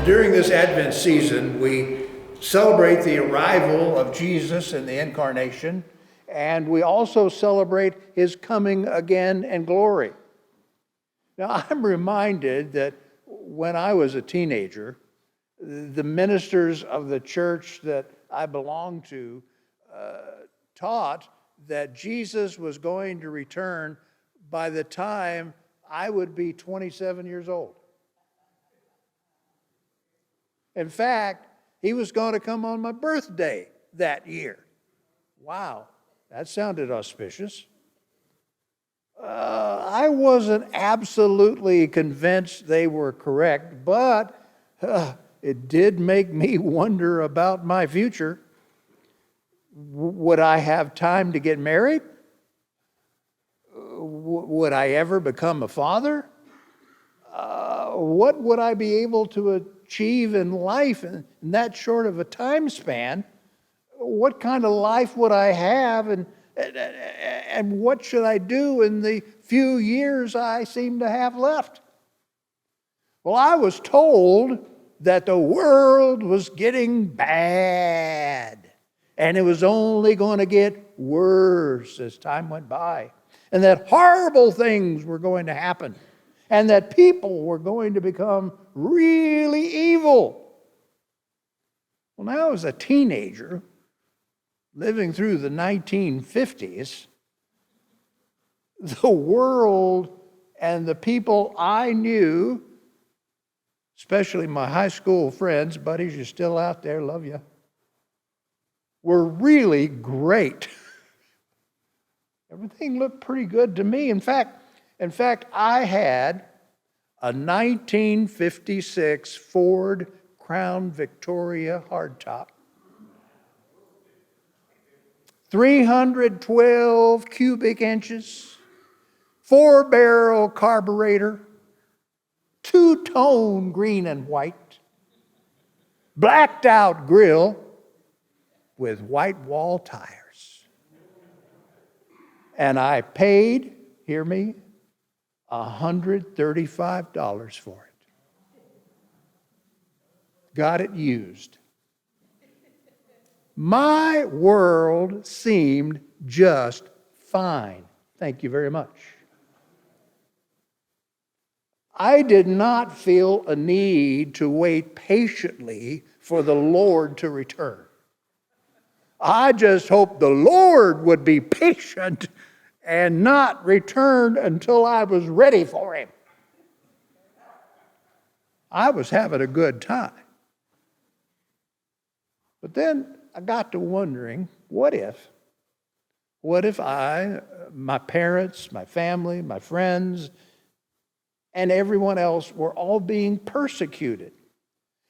During this Advent season, we celebrate the arrival of Jesus in the incarnation, and we also celebrate his coming again in glory. Now, I'm reminded that when I was a teenager, the ministers of the church that I belonged to taught that Jesus was going to return by the time I would be 27 years old. In fact, he was going to come on my birthday that year. Wow, that sounded auspicious. I wasn't absolutely convinced they were correct, but it did make me wonder about my future. Would I have time to get married? Would I ever become a father? What would I be able to achieve in life in that short of a time span? What kind of life would I have, and what should I do in the few years I seem to have left? Well, I was told that the world was getting bad, and it was only going to get worse as time went by, and that horrible things were going to happen, and that people were going to become really evil. Well, now as a teenager, living through the 1950s, the world and the people I knew, especially my high school friends, buddies, you're still out there, love you, were really great. Everything looked pretty good to me. In fact, I had a 1956 Ford Crown Victoria hardtop, 312 cubic inches, 4-barrel carburetor, 2-tone green and white, blacked out grill with white wall tires. And I paid, hear me, $135 for it. Got it used. My world seemed just fine. Thank you very much. I did not feel a need to wait patiently for the Lord to return. I just hoped the Lord would be patient and not return until I was ready for him. I was having a good time. But then I got to wondering, what if I, my parents, my family, my friends, and everyone else were all being persecuted,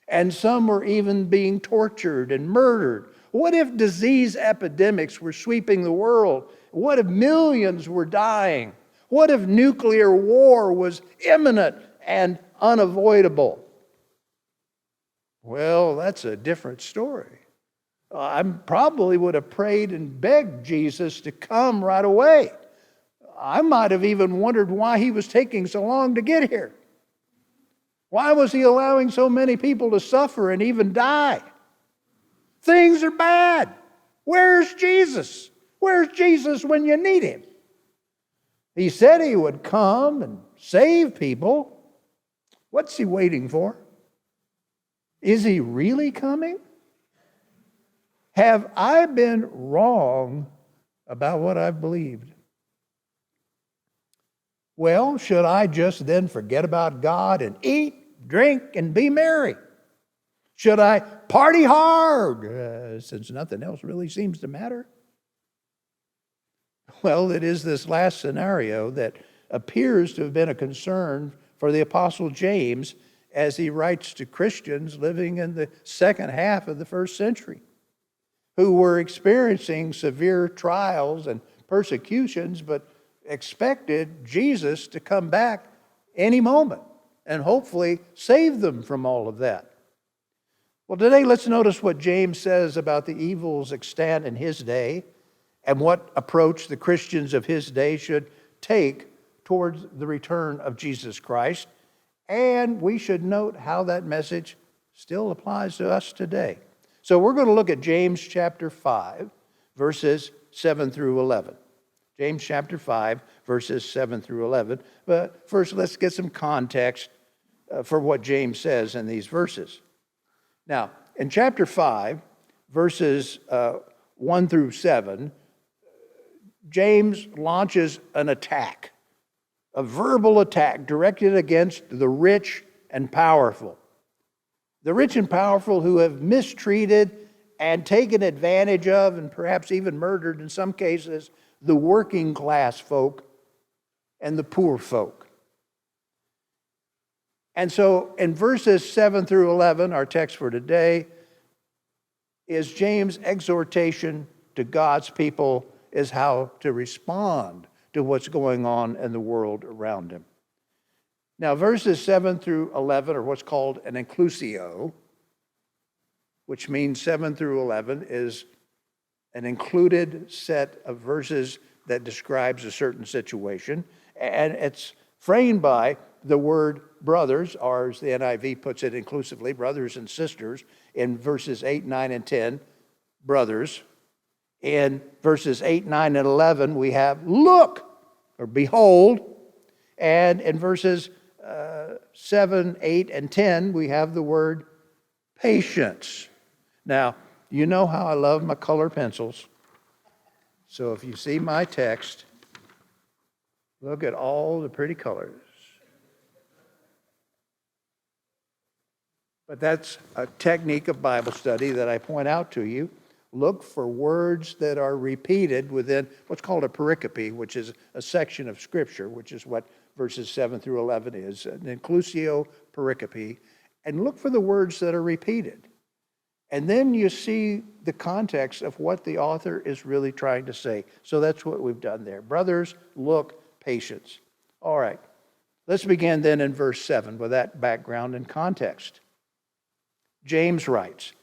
and some were even being tortured and murdered? What if disease epidemics were sweeping the world? What if millions were dying? What if nuclear war was imminent and unavoidable? Well, that's a different story. I probably would have prayed and begged Jesus to come right away. I might have even wondered why he was taking so long to get here. Why was he allowing so many people to suffer and even die? Things are bad. Where's Jesus? Where's Jesus when you need him? He said he would come and save people. What's he waiting for? Is he really coming? Have I been wrong about what I've believed? Well, should I just then forget about God and eat, drink, and be merry? Should I party hard, since nothing else really seems to matter? Well, it is this last scenario that appears to have been a concern for the Apostle James as he writes to Christians living in the second half of the first century, who were experiencing severe trials and persecutions, but expected Jesus to come back any moment and hopefully save them from all of that. Well, today let's notice what James says about the evils extant in his day and what approach the Christians of his day should take towards the return of Jesus Christ. And we should note how that message Still applies to us today. So we're going to look at James chapter 5, verses 7 through 11. James chapter 5, verses 7 through 11. But first, let's get some context for what James says in these verses. Now, in chapter 5, verses 1 through 7, James launches an attack, a verbal attack directed against the rich and powerful. The rich and powerful who have mistreated and taken advantage of and perhaps even murdered, in some cases, the working class folk and the poor folk. And so in verses 7 through 11, our text for today, is James' exhortation to God's people is how to respond to what's going on in the world around him. Now, verses 7 through 11 are what's called an inclusio, which means 7 through 11 is an included set of verses that describes a certain situation, and it's framed by the word brothers, or as the NIV puts it inclusively, brothers and sisters, in verses 8, 9, and 10, brothers. In verses 8, 9, and 11, we have look, or behold, and in verses 7, 8, and 10, we have the word patience. Now, you know how I love my color pencils. So if you see my text, look at all the pretty colors. But that's a technique of Bible study that I point out to you. Look for words that are repeated within what's called a pericope, which is a section of Scripture, which is what verses 7 through 11 is, an inclusio pericope, and look for the words that are repeated. And then you see the context of what the author is really trying to say. So that's what we've done there. Brothers, look, patience. All right, let's begin then in verse 7 with that background and context. James writes,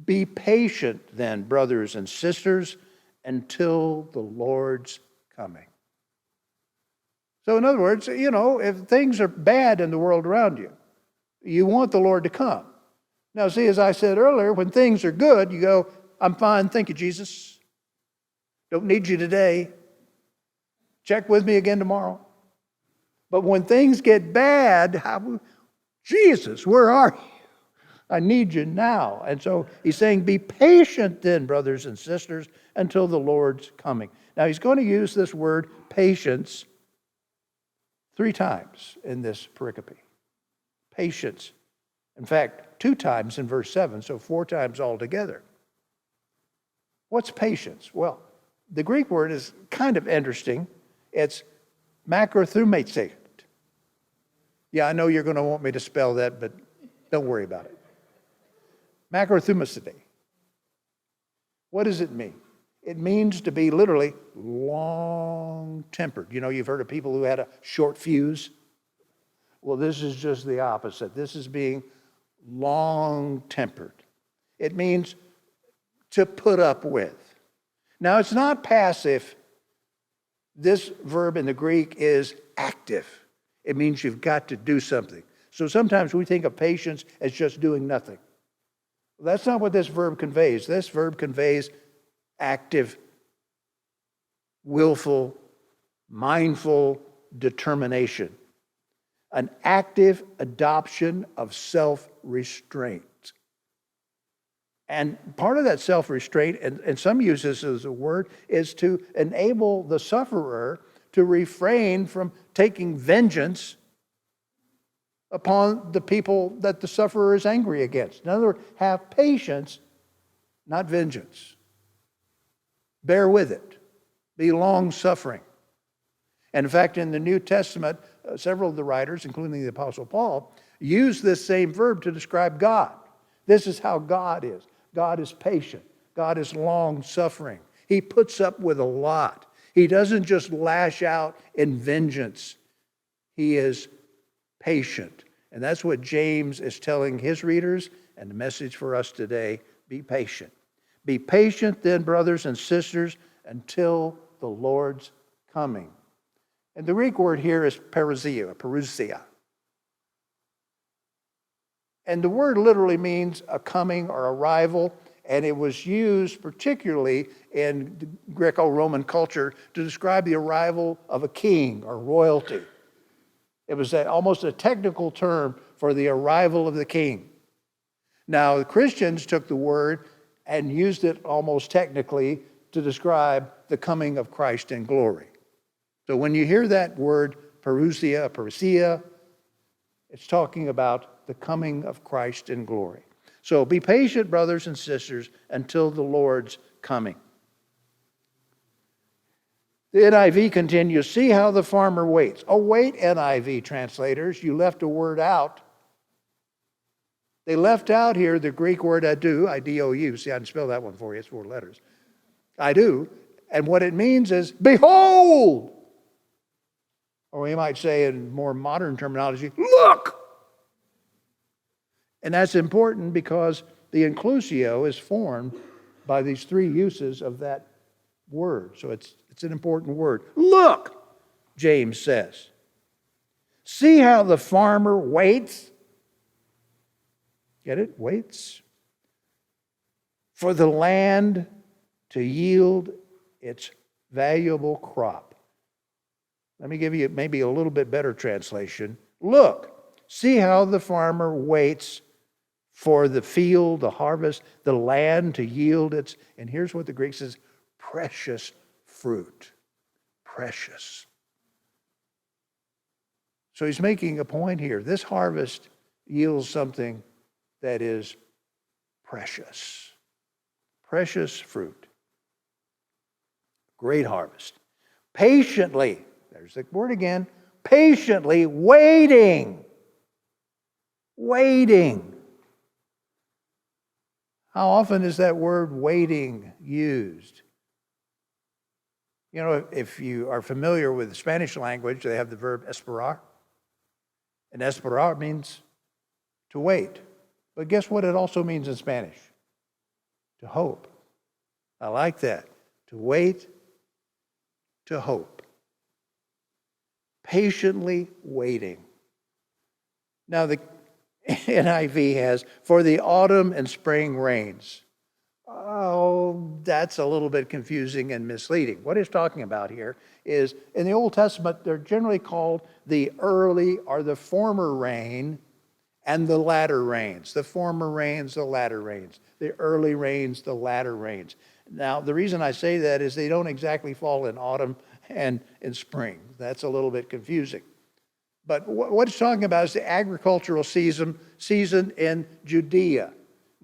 be patient then, brothers and sisters, until the Lord's coming. So in other words, if things are bad in the world around you, you want the Lord to come. Now see, as I said earlier, when things are good, you go, I'm fine, thank you, Jesus. Don't need you today. Check with me again tomorrow. But when things get bad, Jesus, where are you? I need you now. And so he's saying, be patient then, brothers and sisters, until the Lord's coming. Now he's going to use this word patience 3 times in this pericope. Patience. In fact, 2 times in verse 7, so 4 times altogether. What's patience? Well, the Greek word is kind of interesting. It's makrothumete. Yeah, I know you're going to want me to spell that, but don't worry about it. Makrothumete. What does it mean? It means to be literally long-tempered. You've heard of people who had a short fuse. Well, this is just the opposite. This is being long-tempered. It means to put up with. Now, it's not passive. This verb in the Greek is active. It means you've got to do something. So sometimes we think of patience as just doing nothing. That's not what this verb conveys. This verb conveys active, willful, mindful determination. An active adoption of self-restraint. And part of that self-restraint, and some use this as a word, is to enable the sufferer to refrain from taking vengeance upon the people that the sufferer is angry against. In other words, have patience, not vengeance. Bear with it. Be long-suffering. And in fact, in the New Testament, several of the writers, including the Apostle Paul, use this same verb to describe God. This is how God is. God is patient. God is long-suffering. He puts up with a lot. He doesn't just lash out in vengeance. He is patient. And that's what James is telling his readers, and the message for us today, be patient. Be patient then, brothers and sisters, until the Lord's coming. And the Greek word here is parousia. And the word literally means a coming or arrival, and it was used particularly in the Greco-Roman culture to describe the arrival of a king or royalty. It was almost a technical term for the arrival of the king. Now, the Christians took the word and used it almost technically to describe the coming of Christ in glory. So when you hear that word, parousia, it's talking about the coming of Christ in glory. So be patient, brothers and sisters, until the Lord's coming. The NIV continues, see how the farmer waits. Oh, wait, NIV translators, you left a word out. They left out here the Greek word ado, I-D-O-U. See, I didn't spell that one for you. It's 4 letters. I do. And what it means is, behold! Or we might say in more modern terminology, look! And that's important because the inclusio is formed by these 3 uses of that word. So it's an important word. Look, James says. See how the farmer waits. Get it? Waits. For the land to yield its valuable crop. Let me give you maybe a little bit better translation. Look, see how the farmer waits for the field, the harvest, the land to yield its, and here's what the Greek says, precious fruit. Precious. So he's making a point here. This harvest yields something that is precious. Precious fruit. Great harvest. Patiently, there's the word again, patiently waiting. Waiting. How often is that word waiting used? You know, if you are familiar with the Spanish language, they have the verb esperar. And esperar means to wait. But guess what it also means in Spanish? To hope. I like that. To wait, to hope. Patiently waiting. Now the NIV has, for the autumn and spring rains. Oh, that's a little bit confusing and misleading. What it's talking about here is, in the Old Testament, they're generally called the early or the former rain and the latter rains. The former rains, the latter rains. The early rains, the latter rains. Now, the reason I say that is they don't exactly fall in autumn and in spring. That's a little bit confusing. But what it's talking about is the agricultural season in Judea.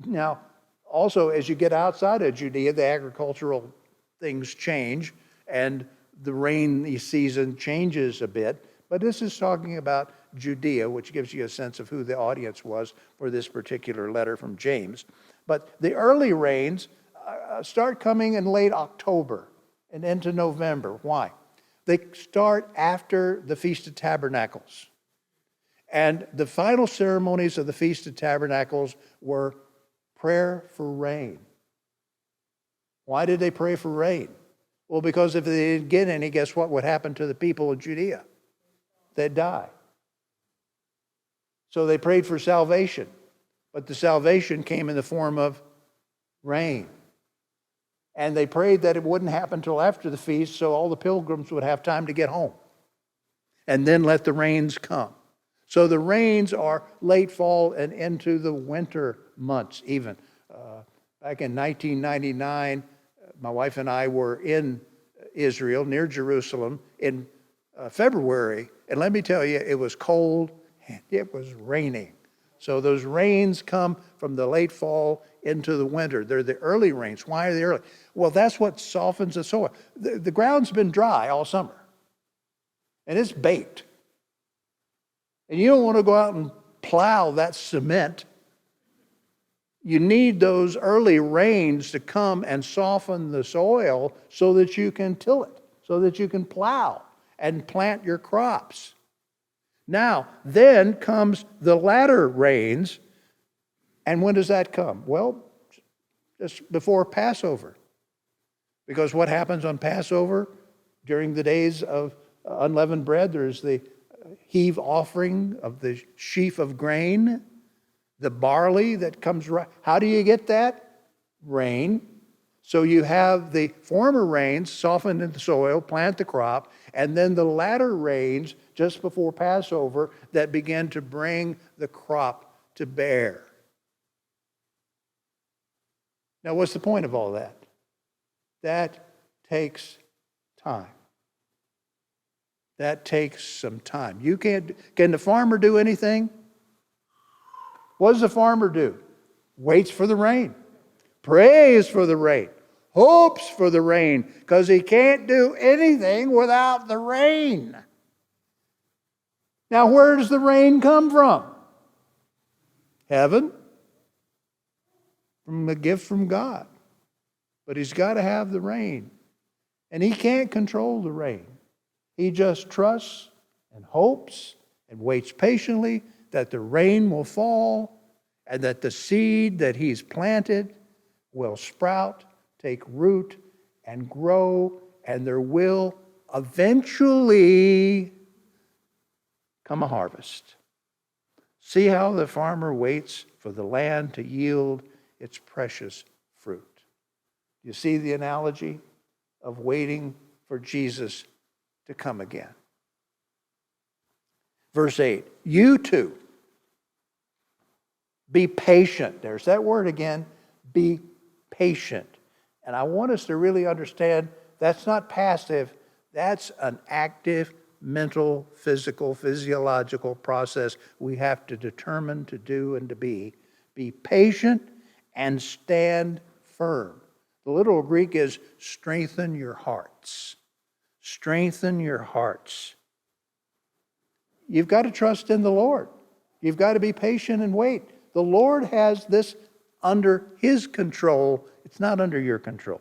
Now, also, as you get outside of Judea, the agricultural things change, and the rainy season changes a bit. But this is talking about Judea, which gives you a sense of who the audience was for this particular letter from James. But the early rains start coming in late October and into November. Why? They start after the Feast of Tabernacles. And the final ceremonies of the Feast of Tabernacles were prayer for rain. Why did they pray for rain? Well, because if they didn't get any, guess what would happen to the people of Judea? They'd die. So they prayed for salvation. But the salvation came in the form of rain. And they prayed that it wouldn't happen until after the feast, so all the pilgrims would have time to get home. And then let the rains come. So the rains are late fall and into the winter months even. Back in 1999, my wife and I were in Israel, near Jerusalem, in February. And let me tell you, it was cold and it was raining. So those rains come from the late fall into the winter. They're the early rains. Why are they early? Well, that's what softens the soil. The ground's been dry all summer. And it's baked. And you don't want to go out and plow that cement. You need those early rains to come and soften the soil so that you can till it, so that you can plow and plant your crops. Now, then comes the latter rains. And when does that come? Well, just before Passover. Because what happens on Passover? During the days of unleavened bread, there's the heave offering of the sheaf of grain. The barley that comes right. How do you get that? Rain. So you have the former rains soften in the soil, plant the crop, and then the latter rains just before Passover that begin to bring the crop to bear. Now, what's the point of all that? That takes time. That takes some time. Can the farmer do anything? What does the farmer do? Waits for the rain. Prays for the rain. Hopes for the rain, because he can't do anything without the rain. Now, where does the rain come from? Heaven. From a gift from God. But he's got to have the rain. And he can't control the rain. He just trusts and hopes and waits patiently that the rain will fall and that the seed that he's planted will sprout, take root, and grow, and there will eventually come a harvest. See how the farmer waits for the land to yield its precious fruit. You see the analogy of waiting for Jesus to come again. Verse 8, you too, be patient. There's that word again, be patient. And I want us to really understand that's not passive, that's an active mental, physical, physiological process we have to determine to do and to be. Be patient and stand firm. The literal Greek is strengthen your hearts. Strengthen your hearts. You've got to trust in the Lord. You've got to be patient and wait. The Lord has this under His control. It's not under your control.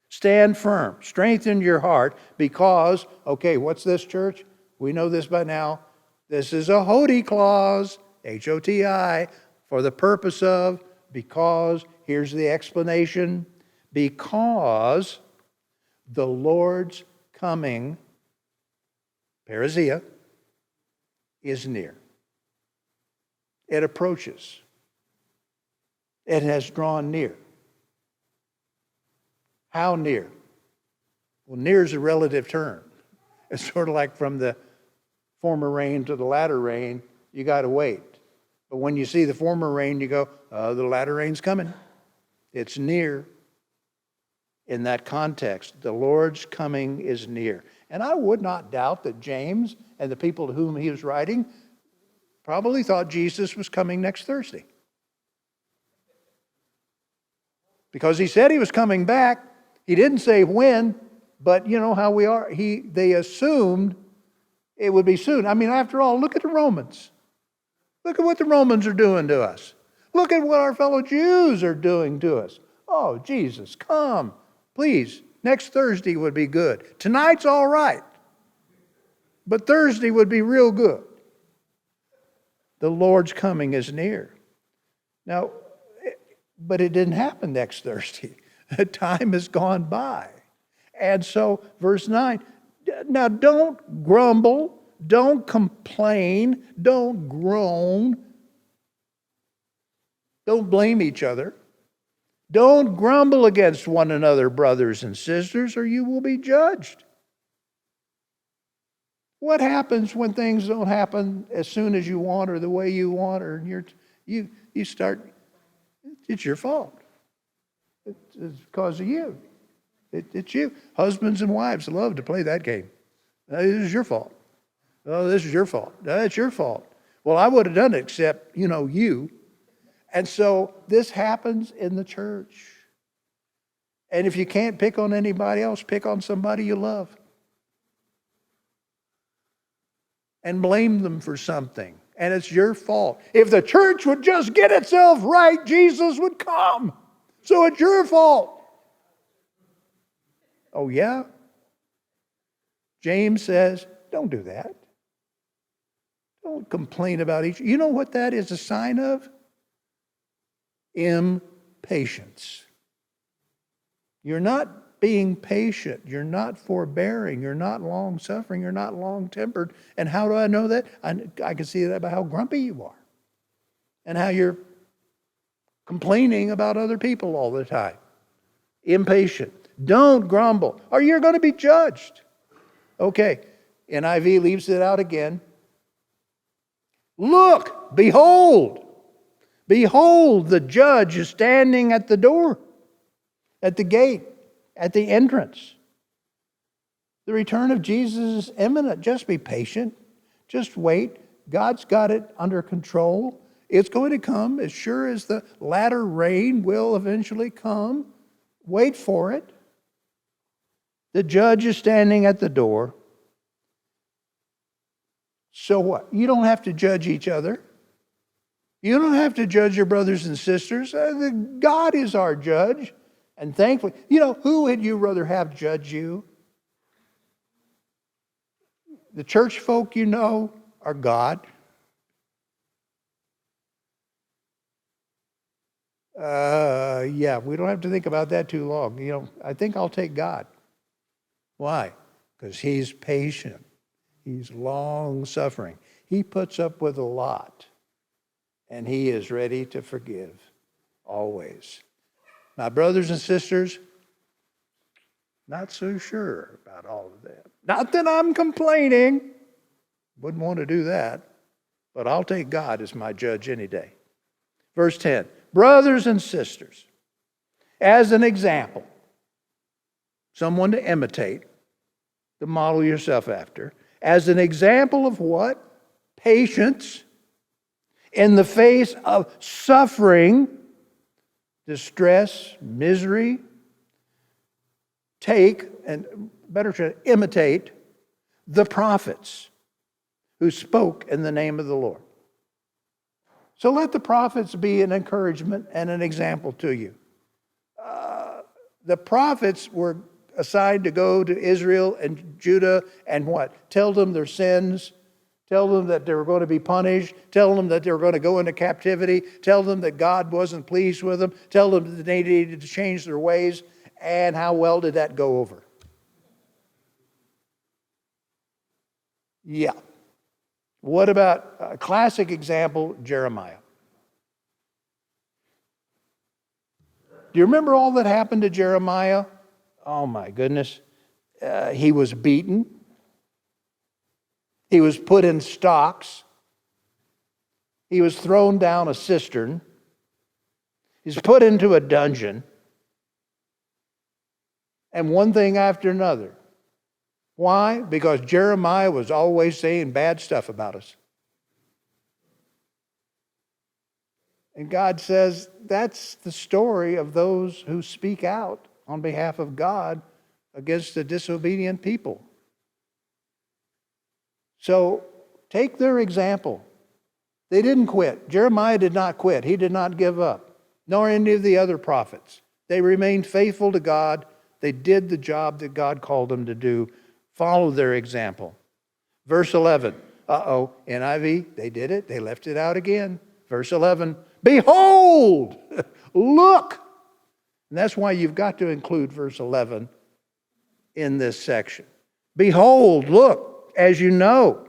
Stand firm. Strengthen your heart because, okay, what's this, church? We know this by now. This is a HOTI clause, H-O-T-I, for the purpose of, because, here's the explanation, because the Lord's coming, parousia, is near. It approaches. It has drawn near. How near? Well, near is a relative term. It's sort of like from the former rain to the latter rain, you got to wait. But when you see the former rain, you go, the latter rain's coming. It's near. In that context, the Lord's coming is near. And I would not doubt that James and the people to whom he was writing probably thought Jesus was coming next Thursday. Because he said he was coming back. He didn't say when, but you know how we are. They assumed it would be soon. I mean, after all, look at the Romans. Look at what the Romans are doing to us. Look at what our fellow Jews are doing to us. Oh, Jesus, come. Please, next Thursday would be good. Tonight's all right. But Thursday would be real good. The Lord's coming is near. Now, but it didn't happen next Thursday. Time has gone by. And so, verse 9, now don't grumble, don't complain, don't groan, don't blame each other. Don't grumble against one another, brothers and sisters, or you will be judged. What happens when things don't happen as soon as you want or the way you want, or you start, it's your fault. It's because of you. It's you. Husbands and wives love to play that game. This is your fault. Oh, this is your fault. That's your fault. Well, I would have done it except, you. And so this happens in the church. And if you can't pick on anybody else, pick on somebody you love. And blame them for something. And it's your fault. If the church would just get itself right, Jesus would come. So it's your fault. Oh, yeah? James says, don't do that. Don't complain about each. You know what that is a sign of? Impatience. You're not being patient. You're not forbearing. You're not long-suffering. You're not long-tempered. And how do I know that? I can see that by how grumpy you are. and how you're complaining about other people all the time. Impatient. Don't grumble, or you're going to be judged. Okay, NIV leaves it out again. Look, behold, the judge is standing at the door, at the gate, at the entrance. The return of Jesus is imminent. Just be patient. Just wait. God's got it under control. It's going to come as sure as the latter rain will eventually come. Wait for it. The judge is standing at the door. So what? You don't have to judge each other. You don't have to judge your brothers and sisters. God is our judge. And thankfully, who would you rather have judge you? The church folk are God. We don't have to think about that too long. I think I'll take God. Why? Because He's patient. He's long-suffering. He puts up with a lot. And He is ready to forgive, always. My brothers and sisters, not so sure about all of that. Not that I'm complaining. Wouldn't want to do that. But I'll take God as my judge any day. Verse 10, brothers and sisters, as an example, someone to imitate, to model yourself after, as an example of what? Patience in the face of suffering, distress, misery. Take, and better to imitate, the prophets who spoke in the name of the Lord. So let the prophets be an encouragement and an example to you. The prophets were assigned to go to Israel and Judah and what? Tell them their sins. Tell them that they were going to be punished. Tell them that they were going to go into captivity. Tell them that God wasn't pleased with them. Tell them that they needed to change their ways. And how well did that go over? Yeah. What about a classic example, Jeremiah? Do you remember all that happened to Jeremiah? Oh my goodness. He was beaten. He was put in stocks. He was thrown down a cistern. He's put into a dungeon. And one thing after another. Why? Because Jeremiah was always saying bad stuff about us. And God says that's the story of those who speak out on behalf of God against the disobedient people. So take their example. They didn't quit. Jeremiah did not quit. He did not give up, nor any of the other prophets. They remained faithful to God. They did the job that God called them to do. Follow their example. Verse 11. NIV, they did it. They left it out again. Verse 11. Behold, look. And that's why you've got to include verse 11 in this section. Behold, look, as you know,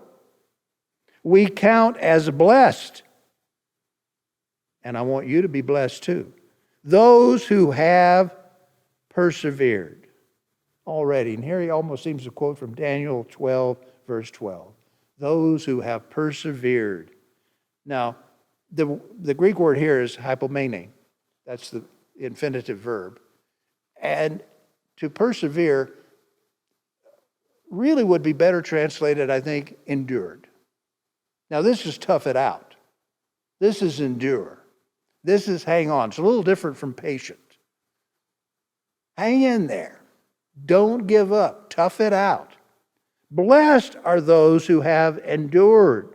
we count as blessed. And I want you to be blessed too. Those who have persevered already. And here he almost seems to quote from Daniel 12, verse 12. Those who have persevered. Now, the Greek word here is hypomene. That's the infinitive verb. And to persevere really would be better translated, I think, endured. Now, this is tough it out. This is endure. This is hang on. It's a little different from patient. Hang in there. Don't give up. Tough it out. Blessed are those who have endured.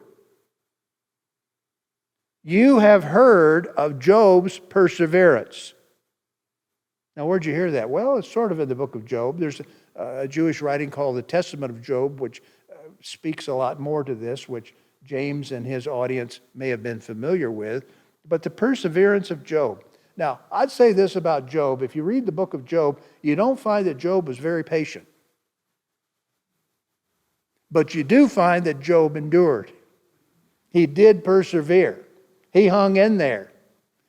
You have heard of Job's perseverance. Now, where'd you hear that? Well, it's sort of in the book of Job. There's a Jewish writing called the Testament of Job, which speaks a lot more to this, which James and his audience may have been familiar with. But the perseverance of Job. Now, I'd say this about Job. If you read the book of Job, you don't find that Job was very patient. But you do find that Job endured. He did persevere. He hung in there.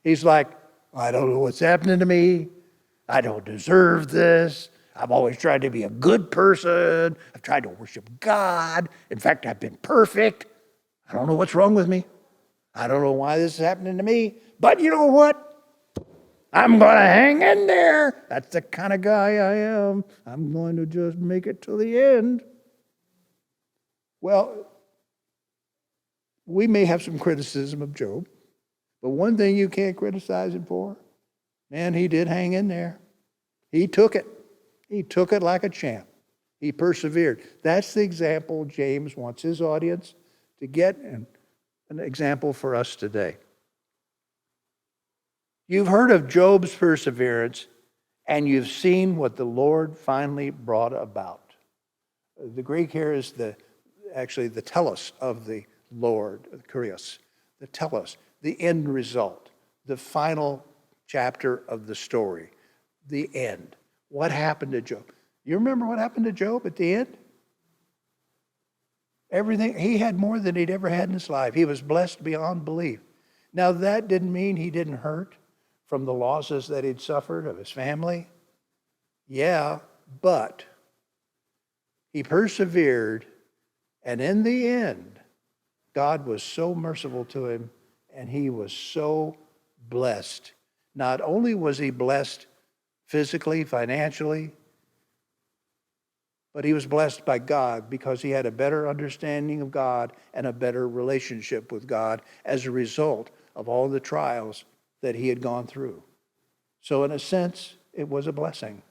He's like, I don't know what's happening to me. I don't deserve this. I've always tried to be a good person. I've tried to worship God. In fact, I've been perfect. I don't know what's wrong with me. I don't know why this is happening to me. But you know what? I'm going to hang in there. That's the kind of guy I am. I'm going to just make it to the end. Well, we may have some criticism of Job, but one thing you can't criticize him for, man, he did hang in there. He took it. He took it like a champ. He persevered. That's the example James wants his audience to get, and an example for us today. You've heard of Job's perseverance, and you've seen what the Lord finally brought about. The Greek here is actually the telos of the Lord, the kurios, the telos, the end result, the final chapter of the story, the end. What happened to Job? You remember what happened to Job at the end? Everything, he had more than he'd ever had in his life. He was blessed beyond belief. Now, that didn't mean he didn't hurt from the losses that he'd suffered of his family. Yeah, but he persevered, and in the end, God was so merciful to him, and he was so blessed. Not only was he blessed physically, financially, but he was blessed by God because he had a better understanding of God and a better relationship with God as a result of all the trials that he had gone through. So in a sense, it was a blessing.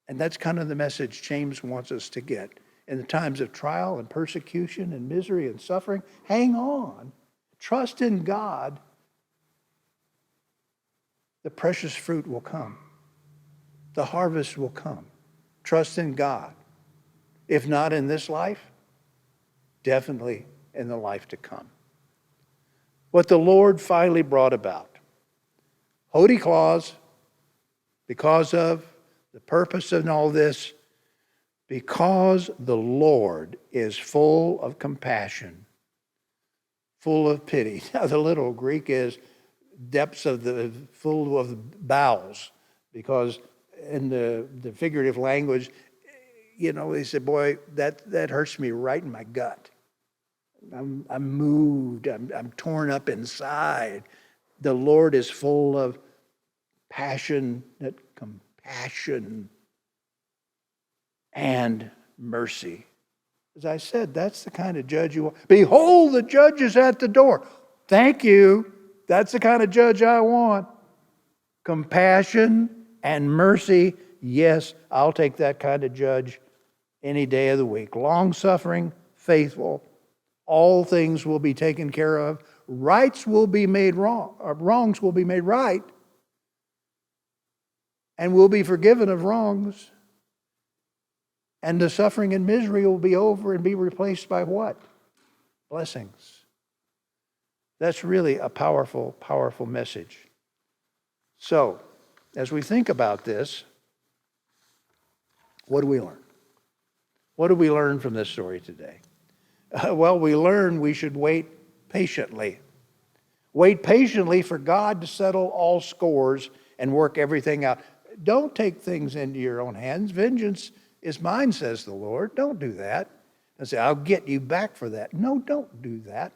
And that's kind of the message James wants us to get. In the times of trial and persecution and misery and suffering, hang on. Trust in God. The precious fruit will come. The harvest will come. Trust in God. If not in this life, definitely in the life to come. What the Lord finally brought about. Hody clause, because of the purpose of all this, because the Lord is full of compassion, full of pity. Now the little Greek is depths of the, full of bowels, because in the figurative language, you know, they said, boy, that hurts me right in my gut. I'm moved, I'm torn up inside. The Lord is full of passionate compassion and mercy. As I said, that's the kind of judge you want. Behold, the judge is at the door. Thank you. That's the kind of judge I want. Compassion and mercy. Yes, I'll take that kind of judge any day of the week. Long-suffering, faithful. All things will be taken care of. Rights will be made wrong, or wrongs will be made right. And we'll be forgiven of wrongs. And the suffering and misery will be over and be replaced by what? Blessings. That's really a powerful, powerful message. So, as we think about this, what do we learn? What do we learn from this story today? Well, we learn we should wait patiently. Wait patiently for God to settle all scores and work everything out. Don't take things into your own hands. Vengeance is mine, says the Lord. Don't do that. And say, I'll get you back for that. No, don't do that.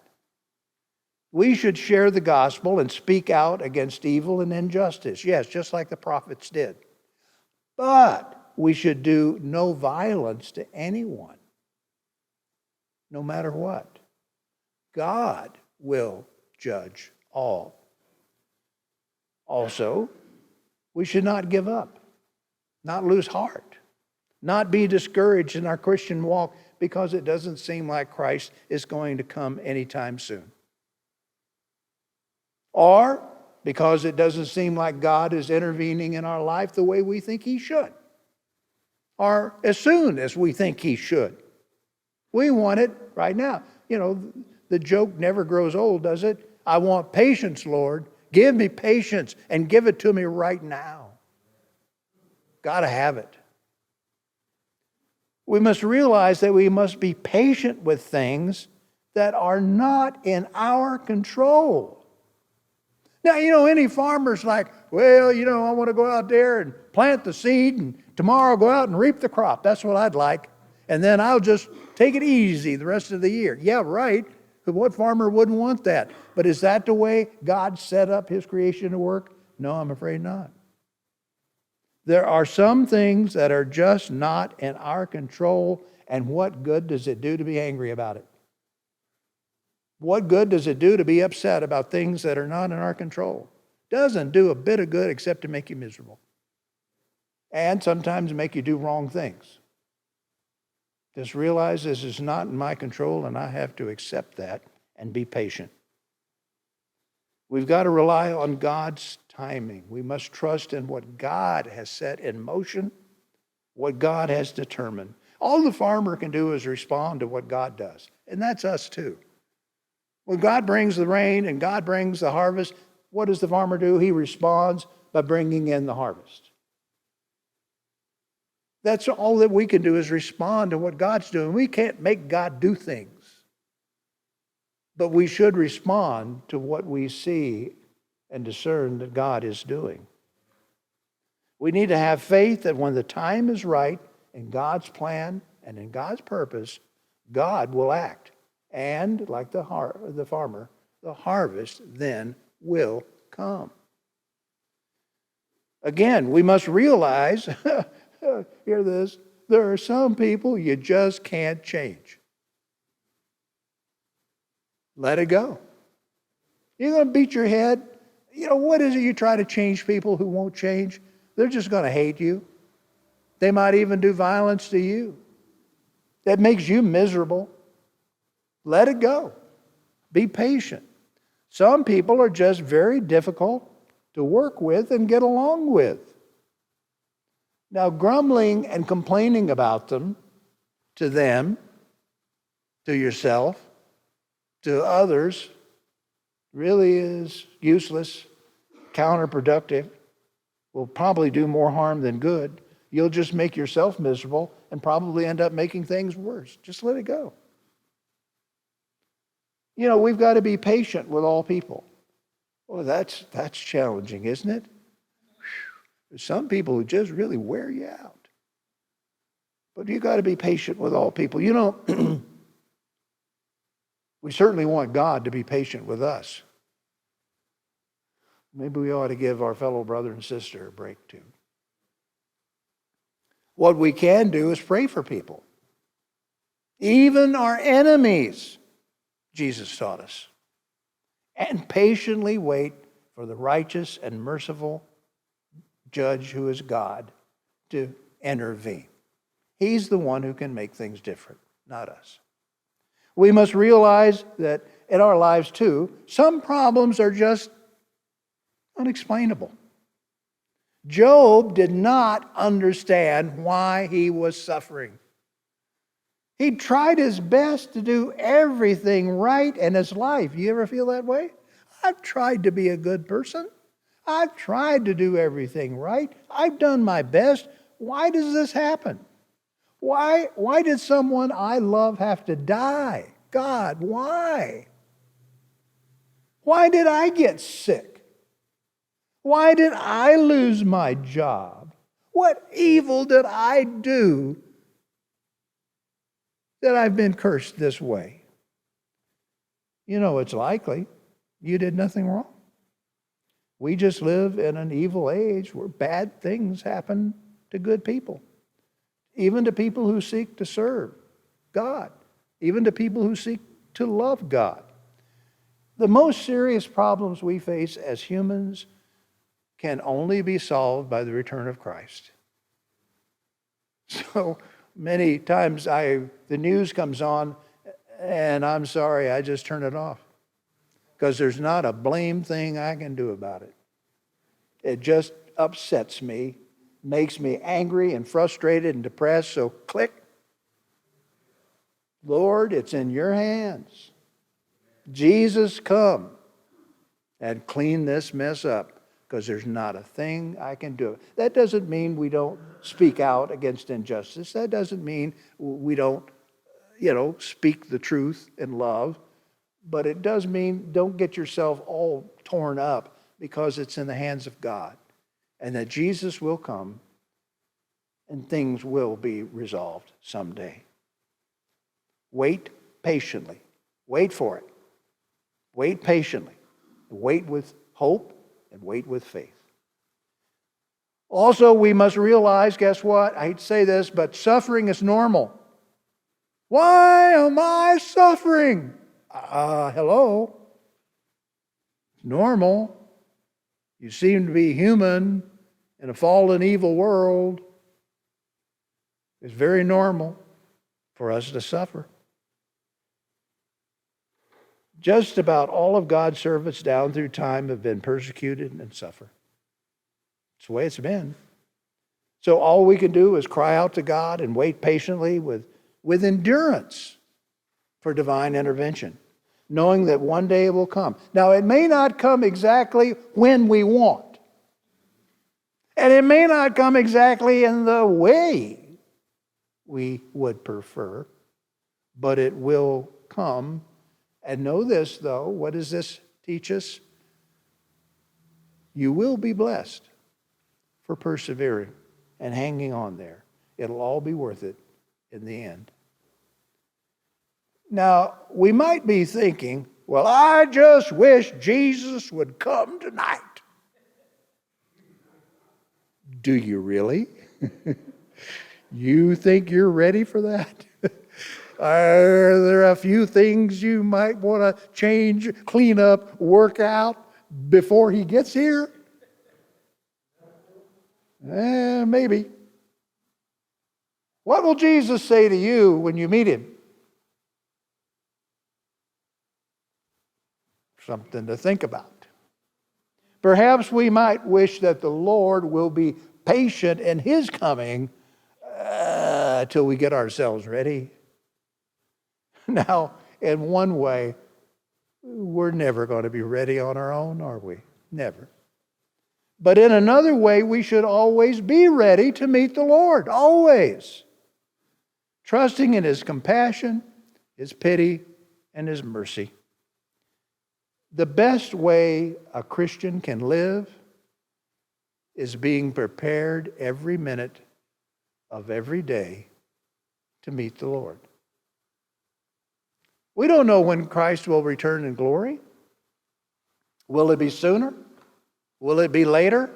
We should share the gospel and speak out against evil and injustice. Yes, just like the prophets did. But we should do no violence to anyone, no matter what. God will judge all. Also, we should not give up, not lose heart, not be discouraged in our Christian walk because it doesn't seem like Christ is going to come anytime soon. Or because it doesn't seem like God is intervening in our life the way we think He should. Or as soon as we think He should. We want it right now. You know, the joke never grows old, does it? I want patience, Lord. Give me patience and give it to me right now. Got to have it. We must realize that we must be patient with things that are not in our control. Now, any farmer's like, well, I want to go out there and plant the seed and tomorrow go out and reap the crop. That's what I'd like. And then I'll just take it easy the rest of the year. Yeah, right. But what farmer wouldn't want that? But is that the way God set up his creation to work? No, I'm afraid not. There are some things that are just not in our control, and what good does it do to be angry about it? What good does it do to be upset about things that are not in our control? Doesn't do a bit of good except to make you miserable. And sometimes make you do wrong things. Just realize this is not in my control, and I have to accept that and be patient. We've got to rely on God's timing. We must trust in what God has set in motion, what God has determined. All the farmer can do is respond to what God does, and that's us too. When God brings the rain and God brings the harvest, what does the farmer do? He responds by bringing in the harvest. That's all that we can do is respond to what God's doing. We can't make God do things. But we should respond to what we see and discern that God is doing. We need to have faith that when the time is right, in God's plan and in God's purpose, God will act. And like the farmer, the harvest then will come. Again, we must realize, hear this, there are some people you just can't change. Let it go. You're going to beat your head. What is it you try to change people who won't change? They're just going to hate you. They might even do violence to you. That makes you miserable. Let it go. Be patient. Some people are just very difficult to work with and get along with. Now, grumbling and complaining about them, to yourself, to others, really is useless, counterproductive, will probably do more harm than good. You'll just make yourself miserable and probably end up making things worse. Just let it go. We've got to be patient with all people. Well, that's challenging, isn't it? There's some people who just really wear you out. But you've got to be patient with all people. We certainly want God to be patient with us. Maybe we ought to give our fellow brother and sister a break too. What we can do is pray for people. Even our enemies, Jesus taught us. And patiently wait for the righteous and merciful judge who is God to intervene. He's the one who can make things different, not us. We must realize that in our lives too, some problems are just unexplainable. Job did not understand why he was suffering. He tried his best to do everything right in his life. You ever feel that way? I've tried to be a good person. I've tried to do everything right. I've done my best. Why does this happen? Why did someone I love have to die? God, why? Why did I get sick? Why did I lose my job? What evil did I do that I've been cursed this way? It's likely you did nothing wrong. We just live in an evil age where bad things happen to good people, even to people who seek to serve God, even to people who seek to love God. The most serious problems we face as humans can only be solved by the return of Christ. So many times the news comes on and I'm sorry, I just turn it off because there's not a blame thing I can do about it. It just upsets me, makes me angry and frustrated and depressed, so click. Lord, it's in your hands. Jesus, come and clean this mess up because there's not a thing I can do. That doesn't mean we don't speak out against injustice. That doesn't mean we don't, speak the truth in love. But it does mean don't get yourself all torn up, because it's in the hands of God. And that Jesus will come and things will be resolved someday. Wait patiently. Wait for it. Wait patiently. Wait with hope and wait with faith. Also, we must realize, guess what? I hate to say this, but suffering is normal. Why am I suffering? Hello? It's normal. You seem to be human in a fallen, evil world. It's very normal for us to suffer. Just about all of God's servants down through time have been persecuted and suffer. It's the way it's been. So all we can do is cry out to God and wait patiently with endurance for divine intervention, knowing that one day it will come. Now, it may not come exactly when we want, and it may not come exactly in the way we would prefer, but it will come. And know this, though, what does this teach us? You will be blessed for persevering and hanging on there. It'll all be worth it in the end. Now, we might be thinking, well, I just wish Jesus would come tonight. Do you really? You think you're ready for that? Are there a few things you might want to change, clean up, work out before he gets here? Maybe. What will Jesus say to you when you meet him? Something to think about. Perhaps we might wish that the Lord will be patient in his coming till we get ourselves ready. Now, in one way, we're never going to be ready on our own, are we? Never. But in another way, we should always be ready to meet the Lord, always. Trusting in his compassion, his pity, and his mercy. The best way a Christian can live is being prepared every minute of every day to meet the Lord. We don't know when Christ will return in glory. Will it be sooner? Will it be later?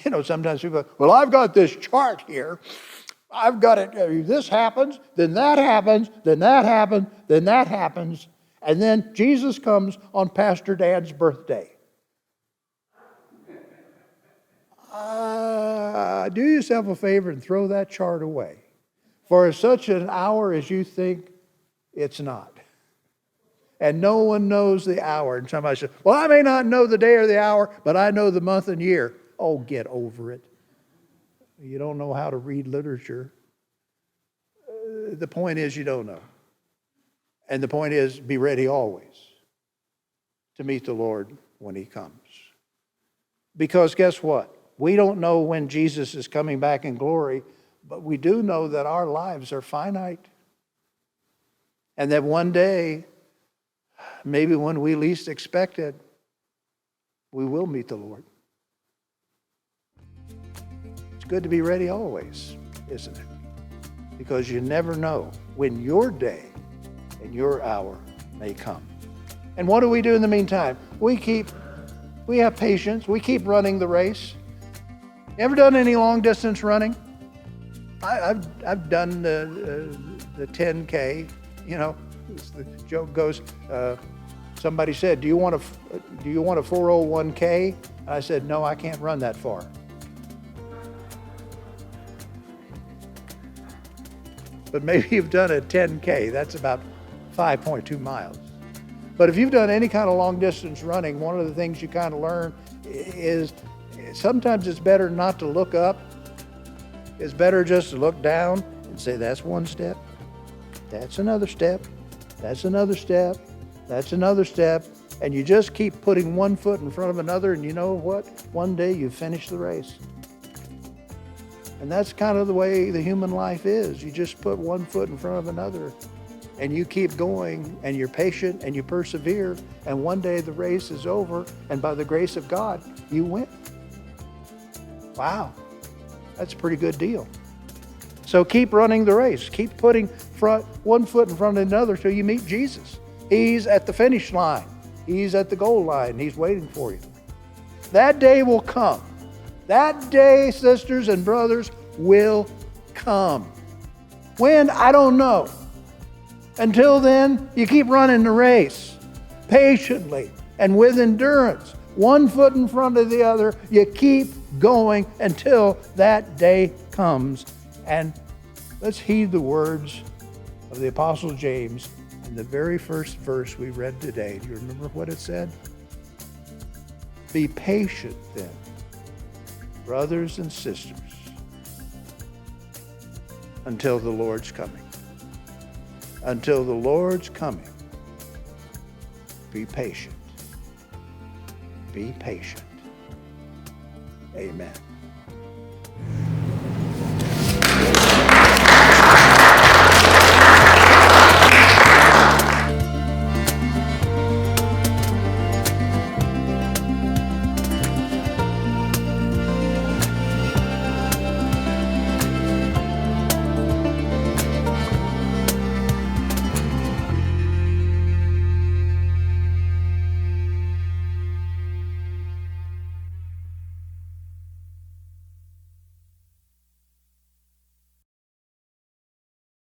You know, sometimes people go, well, I've got this chart here. I've got it. This happens, then that happens, then that happens, then that happens. And then Jesus comes on Pastor Dan's birthday. Do yourself a favor and throw that chart away. For such an hour as you think, it's not. And no one knows the hour. And somebody says, well, I may not know the day or the hour, but I know the month and year. Oh, get over it. You don't know how to read literature. The point is you don't know. And the point is be ready always to meet the Lord when he comes. Because guess what? We don't know when Jesus is coming back in glory, but we do know that our lives are finite. And that one day, maybe when we least expect it, we will meet the Lord. It's good to be ready always, isn't it? Because you never know when your day and your hour may come. And what do we do in the meantime? We have patience. We keep running the race. You ever done any long distance running? I've done the 10K. You know, the joke goes, somebody said, do you want a 401k? And I said, no, I can't run that far. But maybe you've done a 10K. That's about 5.2 miles. But if you've done any kind of long distance running, one of the things you kind of learn is sometimes it's better not to look up. It's better just to look down and say, that's one step. That's another step. That's another step. That's another step. And you just keep putting one foot in front of another, and you know what? One day you finish the race. And that's kind of the way the human life is. You just put one foot in front of another, and you keep going, and you're patient, and you persevere, and one day the race is over, and by the grace of God, you win. Wow, that's a pretty good deal. So keep running the race. Keep putting one foot in front of another till you meet Jesus. He's at the finish line. He's at the goal line. He's waiting for you. That day will come. That day, sisters and brothers, will come. When? I don't know. Until then, you keep running the race patiently and with endurance. One foot in front of the other, you keep going until that day comes. And let's heed the words of the Apostle James in the very first verse we read today. Do you remember what it said? Be patient then, brothers and sisters, until the Lord's coming. Until the Lord's coming, be patient. Be patient. Amen.